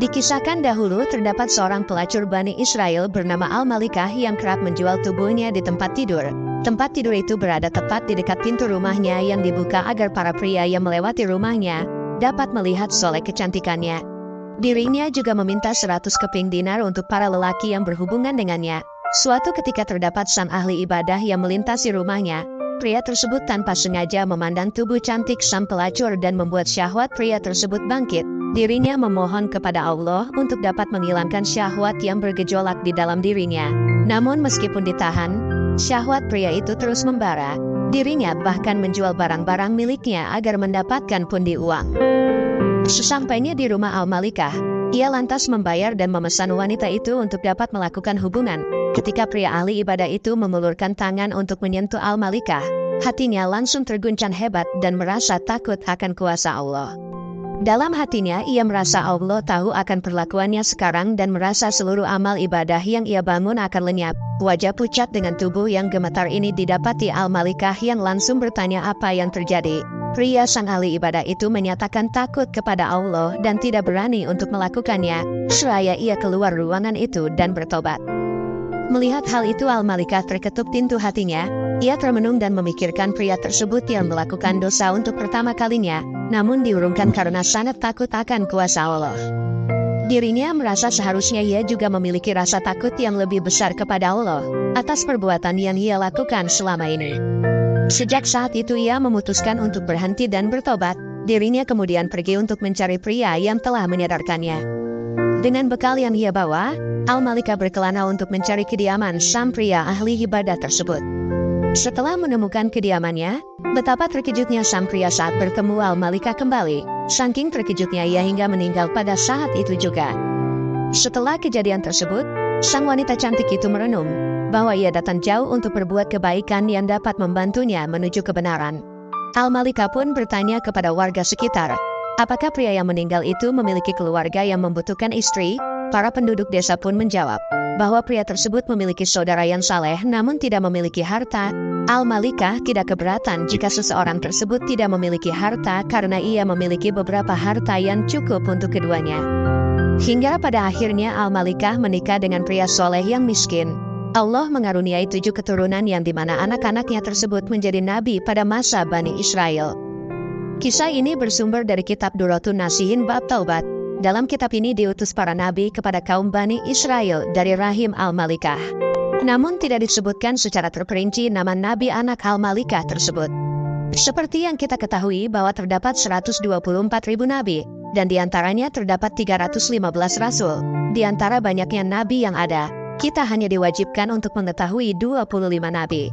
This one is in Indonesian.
Dikisahkan dahulu terdapat seorang pelacur Bani Israel bernama Al-Malikah yang kerap menjual tubuhnya di tempat tidur. Tempat tidur itu berada tepat di dekat pintu rumahnya yang dibuka agar para pria yang melewati rumahnya dapat melihat soleh kecantikannya. Dirinya juga meminta 100 keping dinar untuk para lelaki yang berhubungan dengannya. Suatu ketika terdapat sang ahli ibadah yang melintasi rumahnya. Pria tersebut tanpa sengaja memandang tubuh cantik sang pelacur dan membuat syahwat pria tersebut bangkit. Dirinya memohon kepada Allah untuk dapat menghilangkan syahwat yang bergejolak di dalam dirinya. Namun meskipun ditahan, syahwat pria itu terus membara. Dirinya bahkan menjual barang-barang miliknya agar mendapatkan pundi uang. Sesampainya di rumah Al-Malikah, ia lantas membayar dan memesan wanita itu untuk dapat melakukan hubungan. Ketika pria ahli ibadah itu memulurkan tangan untuk menyentuh Al-Malikah, hatinya langsung terguncang hebat dan merasa takut akan kuasa Allah. Dalam hatinya ia merasa Allah tahu akan perlakuannya sekarang dan merasa seluruh amal ibadah yang ia bangun akan lenyap. Wajah pucat dengan tubuh yang gemetar ini didapati Al-Malikah yang langsung bertanya apa yang terjadi. Pria sang ahli ibadah itu menyatakan takut kepada Allah dan tidak berani untuk melakukannya. Seraya ia keluar ruangan itu dan bertobat. Melihat hal itu Al-Malikah terketuk pintu hatinya. Ia termenung dan memikirkan pria tersebut yang melakukan dosa untuk pertama kalinya, namun diurungkan karena sangat takut akan kuasa Allah. Dirinya merasa seharusnya ia juga memiliki rasa takut yang lebih besar kepada Allah atas perbuatan yang ia lakukan selama ini. Sejak saat itu ia memutuskan untuk berhenti dan bertobat. Dirinya kemudian pergi untuk mencari pria yang telah menyadarkannya. Dengan bekal yang ia bawa, Al-Malikah berkelana untuk mencari kediaman sang pria ahli ibadah tersebut. Setelah menemukan kediamannya, betapa terkejutnya sang pria saat bertemu Al-Malikah kembali. Saking terkejutnya ia hingga meninggal pada saat itu juga. Setelah kejadian tersebut, sang wanita cantik itu merenung bahwa ia datang jauh untuk berbuat kebaikan yang dapat membantunya menuju kebenaran. Al-Malikah pun bertanya kepada warga sekitar, apakah pria yang meninggal itu memiliki keluarga yang membutuhkan istri? Para penduduk desa pun menjawab bahwa pria tersebut memiliki saudara yang saleh namun tidak memiliki harta. Al-Malikah tidak keberatan jika seseorang tersebut tidak memiliki harta karena ia memiliki beberapa harta yang cukup untuk keduanya. Hingga pada akhirnya Al-Malikah menikah dengan pria soleh yang miskin. Allah mengaruniai 7 keturunan yang dimana anak-anaknya tersebut menjadi nabi pada masa Bani Israel. Kisah ini bersumber dari kitab Duratun Nasihin bab Taubat. Dalam kitab ini diutus para nabi kepada kaum Bani Israel dari rahim Al-Malikah. Namun tidak disebutkan secara terperinci nama nabi anak Al-Malikah tersebut. Seperti yang kita ketahui bahwa terdapat 124.000 nabi, dan diantaranya terdapat 315 rasul. Di antara banyaknya nabi yang ada, kita hanya diwajibkan untuk mengetahui 25 nabi.